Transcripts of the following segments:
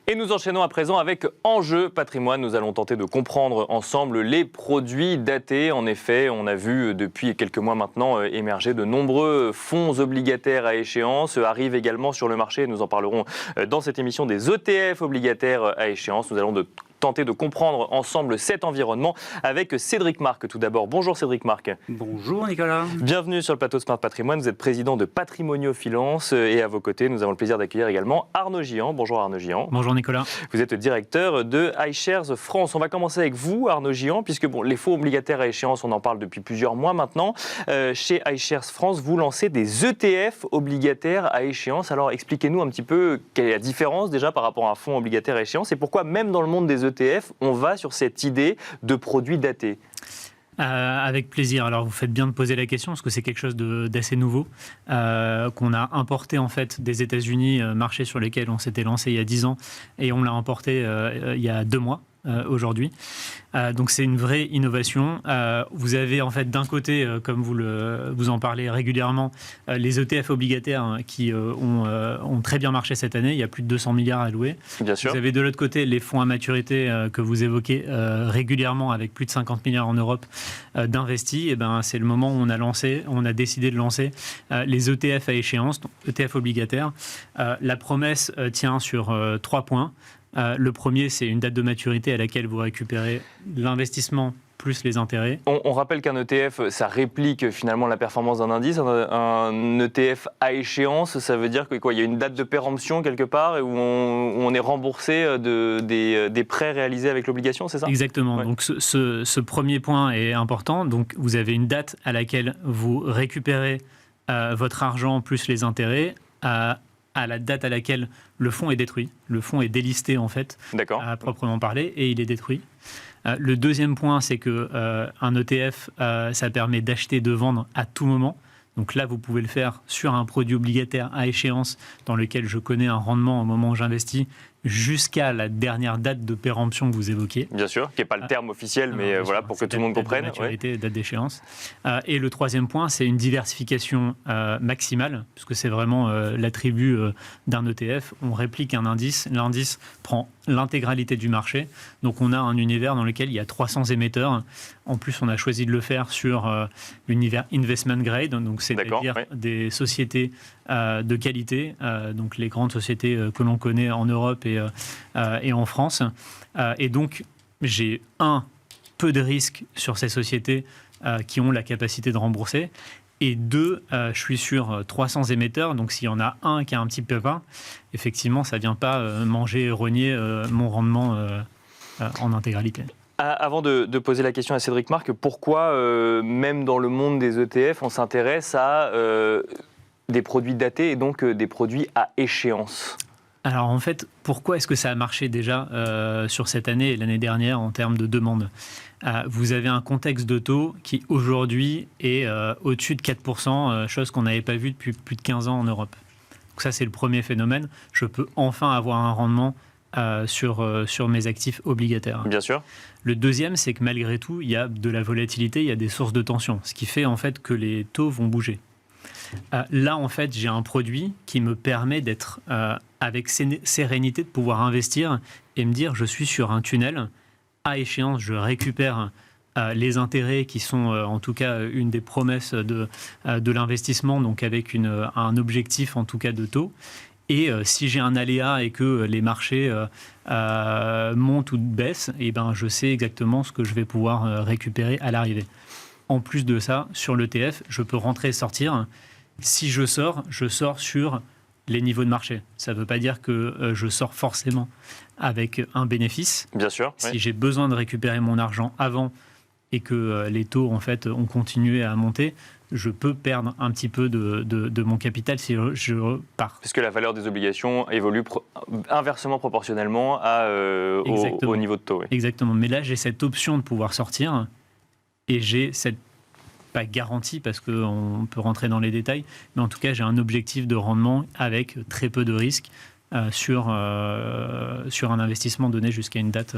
Et nous enchaînons à présent avec Enjeu Patrimoine. Nous allons tenter de comprendre ensemble les produits datés. En effet, on a vu depuis quelques mois maintenant émerger de nombreux fonds obligataires à échéance. Arrivent également sur le marché, nous en parlerons dans cette émission, des ETF obligataires à échéance. Nous allons tenter de comprendre ensemble cet environnement avec Cédric Marc. Tout d'abord, bonjour Cédric Marc. Bonjour Nicolas. Bienvenue sur le plateau Smart Patrimoine. Vous êtes président de Patrimonio Finance et à vos côtés, nous avons le plaisir d'accueillir également Arnaud Gian. Bonjour Arnaud Gian. Bonjour Nicolas. Vous êtes directeur de iShares France. On va commencer avec vous Arnaud Gian, puisque les fonds obligataires à échéance, on en parle depuis plusieurs mois maintenant. Chez iShares France, vous lancez des ETF obligataires à échéance. Alors expliquez-nous un petit peu quelle est la différence déjà par rapport à un fonds obligataire à échéance et pourquoi même dans le monde des ETF, on va sur cette idée de produits datés. Avec plaisir. Alors vous faites bien de poser la question parce que c'est quelque chose d'assez nouveau qu'on a importé en fait des États-Unis, marché sur lesquels on s'était lancé il y a 10 ans et on l'a importé il y a 2 mois. Aujourd'hui. Donc c'est une vraie innovation. Vous avez en fait d'un côté, comme vous en parlez régulièrement, les ETF obligataires qui ont très bien marché cette année. Il y a plus de 200 milliards alloués. Bien sûr. Vous avez de l'autre côté les fonds à maturité que vous évoquez régulièrement avec plus de 50 milliards en Europe d'investis. Et ben, c'est le moment où on a décidé de lancer les ETF à échéance, donc ETF obligataires. La promesse tient sur 3 points. Le premier, c'est une date de maturité à laquelle vous récupérez l'investissement plus les intérêts. On rappelle qu'un ETF, ça réplique finalement la performance d'un indice. Un ETF à échéance, ça veut dire qu'il y a une date de péremption quelque part où on est remboursé des prêts réalisés avec l'obligation, c'est ça ? Exactement. Ouais. Donc ce premier point est important. Donc vous avez une date à laquelle vous récupérez votre argent plus les intérêts à la date à laquelle le fonds est détruit. Le fonds est délisté, en fait, à proprement parler, et il est détruit. Le deuxième point, c'est qu'un ETF, ça permet d'acheter et de vendre à tout moment. Donc là, vous pouvez le faire sur un produit obligataire à échéance dans lequel je connais un rendement au moment où j'investis jusqu'à la dernière date de péremption que vous évoquiez. Bien sûr, qui n'est pas le terme officiel, mais voilà, pour que tout le monde comprenne. Date de maturité, date d'échéance. Et le troisième point, c'est une diversification maximale, puisque c'est vraiment l'attribut d'un ETF. On réplique un indice, l'indice prend l'intégralité du marché. Donc on a un univers dans lequel il y a 300 émetteurs. En plus, on a choisi de le faire sur l'univers investment grade, donc c'est-à-dire des sociétés de qualité, donc les grandes sociétés que l'on connaît en Europe et en France. Et donc, j'ai peu de risques sur ces sociétés qui ont la capacité de rembourser. Et 2, je suis sur 300 émetteurs, donc s'il y en a un qui a un petit pépin, effectivement, ça ne vient pas manger, rogner mon rendement en intégralité. Avant de poser la question à Cédric Marc, pourquoi, même dans le monde des ETF, on s'intéresse à des produits datés et donc des produits à échéance ? Alors en fait, pourquoi est-ce que ça a marché déjà sur cette année et l'année dernière en termes de demande ? Vous avez un contexte de taux qui aujourd'hui est au-dessus de 4%, chose qu'on n'avait pas vue depuis plus de 15 ans en Europe. Donc ça, c'est le premier phénomène. Je peux enfin avoir un rendement sur mes actifs obligataires. Bien sûr. Le deuxième, c'est que malgré tout, il y a de la volatilité, il y a des sources de tension, ce qui fait en fait que les taux vont bouger. Là, en fait, j'ai un produit qui me permet d'être avec sérénité, de pouvoir investir et me dire, je suis sur un tunnel, à échéance, je récupère les intérêts qui sont en tout cas une des promesses de l'investissement, donc avec un objectif en tout cas de taux. Et si j'ai un aléa et que les marchés montent ou baissent, et ben, je sais exactement ce que je vais pouvoir récupérer à l'arrivée. En plus de ça, sur l'ETF, je peux rentrer et sortir. Si je sors sur les niveaux de marché. Ça ne veut pas dire que je sors forcément avec un bénéfice. Bien sûr. Si j'ai besoin de récupérer mon argent avant et que les taux en fait ont continué à monter, je peux perdre un petit peu de mon capital si je pars. Parce que la valeur des obligations évolue inversement proportionnellement au niveau de taux. Oui. Exactement. Mais là, j'ai cette option de pouvoir sortir et j'ai cette, pas garantie parce qu'on peut rentrer dans les détails, mais en tout cas, j'ai un objectif de rendement avec très peu de risques sur un investissement donné jusqu'à une date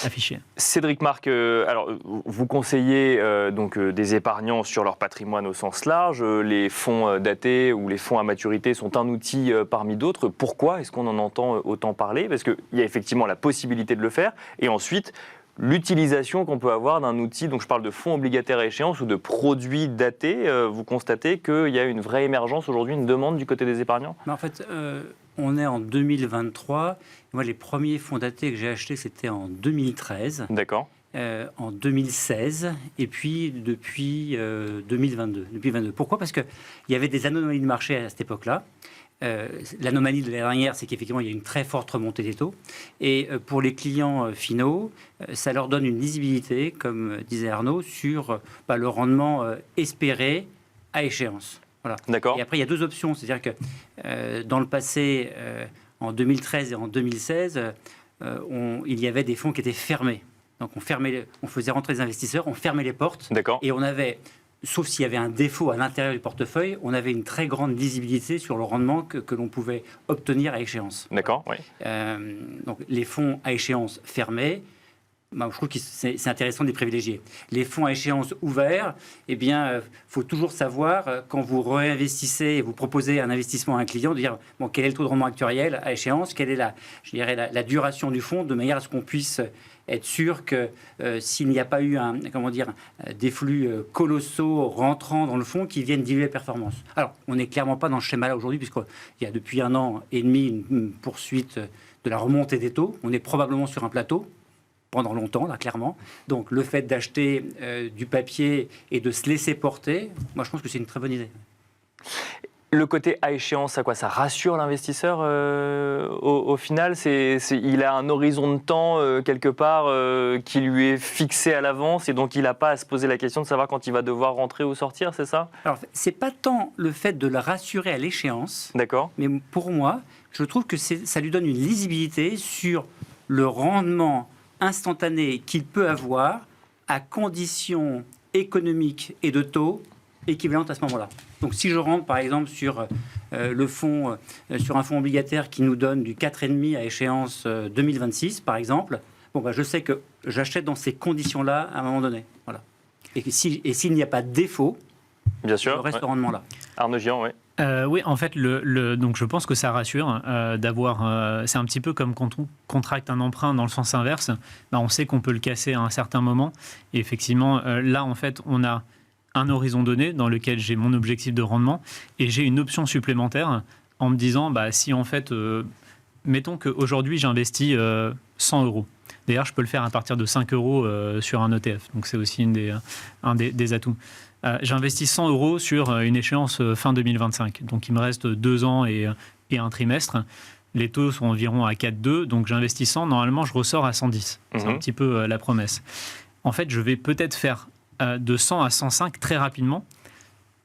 affichée. Cédric Marc, alors vous conseillez donc des épargnants sur leur patrimoine au sens large. Les fonds datés ou les fonds à maturité sont un outil parmi d'autres. Pourquoi est-ce qu'on en entend autant parler? Parce qu'il y a effectivement la possibilité de le faire. Et ensuite, l'utilisation qu'on peut avoir d'un outil, donc je parle de fonds obligataires à échéance ou de produits datés. Vous constatez qu'il y a une vraie émergence aujourd'hui, une demande du côté des épargnants? En fait, on est en 2023. Moi, les premiers fonds datés que j'ai achetés, c'était en 2013. D'accord. En 2016 et puis depuis 2022. Pourquoi? Parce qu'il y avait des anomalies de marché à cette époque-là. L'anomalie de l'année dernière, c'est qu'effectivement, il y a une très forte remontée des taux. Et pour les clients finaux, ça leur donne une lisibilité, comme disait Arnaud, sur le rendement espéré à échéance. Voilà. D'accord. Et après, il y a deux options. C'est-à-dire que dans le passé, en 2013 et en 2016, il y avait des fonds qui étaient fermés. Donc on faisait rentrer les investisseurs, on fermait les portes. D'accord. Et on avait, sauf s'il y avait un défaut à l'intérieur du portefeuille, on avait une très grande lisibilité sur le rendement que l'on pouvait obtenir à échéance. D'accord, oui. Donc les fonds à échéance fermés, je trouve que c'est intéressant de les privilégier. Les fonds à échéance ouverts, faut toujours savoir, quand vous réinvestissez et vous proposez un investissement à un client, de dire quel est le taux de rendement actuel à échéance, quelle est la duration du fonds, de manière à ce qu'on puisse être sûr que s'il n'y a pas eu des flux colossaux rentrant dans le fonds qui viennent diluer les performances. Alors, on n'est clairement pas dans ce schéma-là aujourd'hui, puisqu'il y a depuis 1 an et demi une poursuite de la remontée des taux. On est probablement sur un plateau pendant longtemps, là, clairement. Donc, le fait d'acheter du papier et de se laisser porter, moi, je pense que c'est une très bonne idée. Le côté à échéance, ça rassure l'investisseur au final. Il a un horizon de temps quelque part qui lui est fixé à l'avance et donc il n'a pas à se poser la question de savoir quand il va devoir rentrer ou sortir, c'est ça? Alors, c'est pas tant le fait de le rassurer à l'échéance. D'accord. Mais pour moi, je trouve que ça lui donne une lisibilité sur le rendement instantané qu'il peut avoir à conditions économiques et de taux équivalentes à ce moment-là. Donc si je rentre par exemple sur le fonds, sur un fonds obligataire qui nous donne du 4,5 à échéance 2026 par exemple, je sais que j'achète dans ces conditions-là à un moment donné. Voilà. Et s'il n'y a pas de défaut, bien sûr, je reste au rendement-là. Arnaud Gian, oui. Oui, en fait, donc je pense que ça rassure d'avoir. C'est un petit peu comme quand on contracte un emprunt dans le sens inverse. On sait qu'on peut le casser à un certain moment. Et effectivement, là, en fait, on a un horizon donné dans lequel j'ai mon objectif de rendement et j'ai une option supplémentaire en me disant, si en fait, mettons qu'aujourd'hui, j'investis 100 euros. D'ailleurs, je peux le faire à partir de 5 euros sur un ETF. Donc, c'est aussi un des atouts. J'investis 100 euros sur une échéance fin 2025. Donc, il me reste 2 ans et un trimestre. Les taux sont environ à 4,2. Donc, j'investis 100. Normalement, je ressors à 110. C'est un petit peu la promesse. En fait, je vais peut-être faire de 100 à 105 très rapidement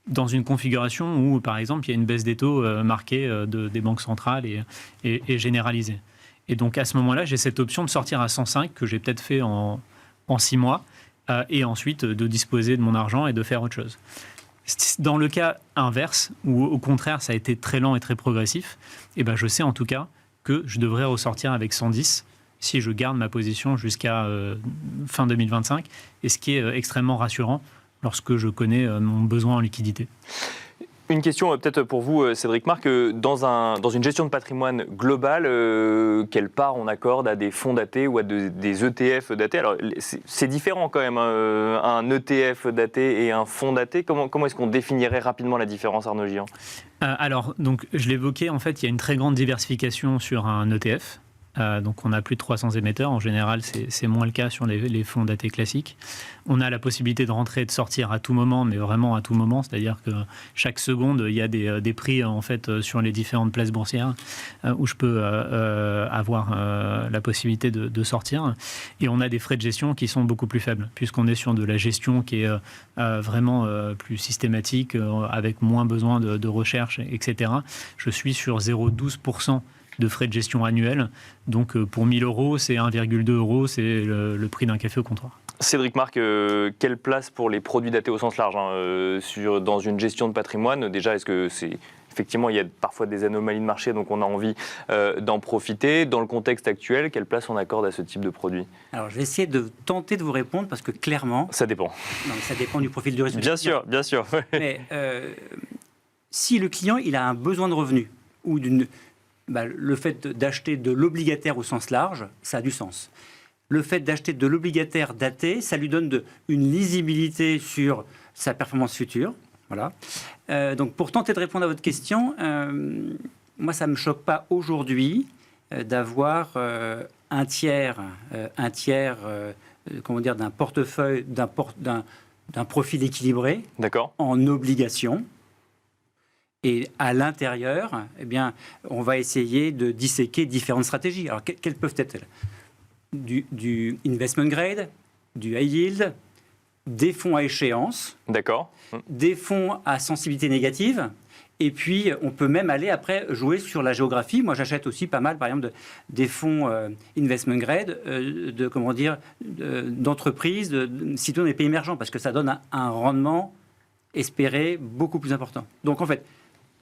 dans une configuration où, par exemple, il y a une baisse des taux marquée des banques centrales et généralisée. Et donc, à ce moment-là, j'ai cette option de sortir à 105 que j'ai peut-être fait en 6 mois et ensuite de disposer de mon argent et de faire autre chose. Dans le cas inverse, où au contraire, ça a été très lent et très progressif, je sais en tout cas que je devrais ressortir avec 110 si je garde ma position jusqu'à fin 2025, et ce qui est extrêmement rassurant lorsque je connais mon besoin en liquidité. Une question peut-être pour vous, Cédric Marc. Dans une gestion de patrimoine globale, quelle part on accorde à des fonds datés ou à des ETF datés? Alors, c'est différent quand même, un ETF daté et un fonds daté. Comment est-ce qu'on définirait rapidement la différence, Arnaud Gian? Alors, donc, je l'évoquais, en fait, il y a une très grande diversification sur un ETF. Donc on a plus de 300 émetteurs. En général, c'est moins le cas sur les fonds datés classiques. On a la possibilité de rentrer et de sortir à tout moment, mais vraiment à tout moment. C'est-à-dire que chaque seconde, il y a des prix en fait, sur les différentes places boursières où je peux avoir la possibilité de sortir. Et on a des frais de gestion qui sont beaucoup plus faibles, puisqu'on est sur de la gestion qui est vraiment plus systématique, avec moins besoin de recherche, etc. Je suis sur 0,12% de frais de gestion annuels. Donc pour 1 000 euros, c'est 1,2 euros, c'est le prix d'un café au comptoir. Cédric Marc, quelle place pour les produits datés au sens large dans une gestion de patrimoine? Déjà, est-ce que c'est effectivement, il y a parfois des anomalies de marché, donc on a envie d'en profiter. Dans le contexte actuel, quelle place on accorde à ce type de produit? Alors, je vais essayer de tenter de vous répondre parce que clairement, Ça dépend. non, ça dépend du profil de risque. Bien sûr, bien sûr. Mais si le client il a un besoin de revenu ou le fait d'acheter de l'obligataire au sens large, ça a du sens. Le fait d'acheter de l'obligataire daté, ça lui donne une lisibilité sur sa performance future. Voilà. Donc pour tenter de répondre à votre question, moi ça ne me choque pas aujourd'hui d'avoir un tiers d'un portefeuille, d'un profil équilibré en obligation. Et à l'intérieur, eh bien, on va essayer de disséquer différentes stratégies. Alors, quelles peuvent être-elles? Du investment grade, du high yield, des fonds à échéance, des fonds à sensibilité négative, et puis on peut même aller après jouer sur la géographie. Moi, j'achète aussi pas mal, par exemple, des fonds investment grade, d'entreprises, situées dans les pays émergents, parce que ça donne un rendement espéré beaucoup plus important. Donc, en fait,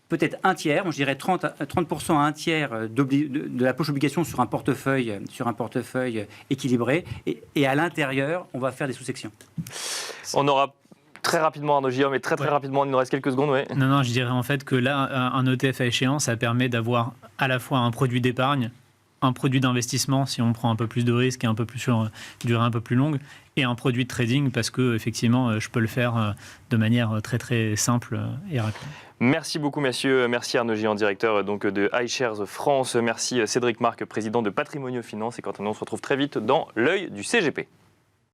peut-être un tiers, moi je dirais 30% à un tiers de la poche obligation sur un portefeuille équilibré. Et à l'intérieur, on va faire des sous-sections. On aura très rapidement, Arnaud Gillaume, mais très rapidement, il nous reste quelques secondes. Ouais. Non, je dirais en fait que là, un ETF à échéance, ça permet d'avoir à la fois un produit d'épargne, un produit d'investissement si on prend un peu plus de risques et un peu plus sur une durée un peu plus longue, et un produit de trading parce que effectivement je peux le faire de manière très très simple et rapide. Merci beaucoup messieurs, merci Arnaud Gillaume, directeur donc de iShares France, merci Cédric Marc, président de Patrimonio Finance, et quant à nous on se retrouve très vite dans l'œil du CGP.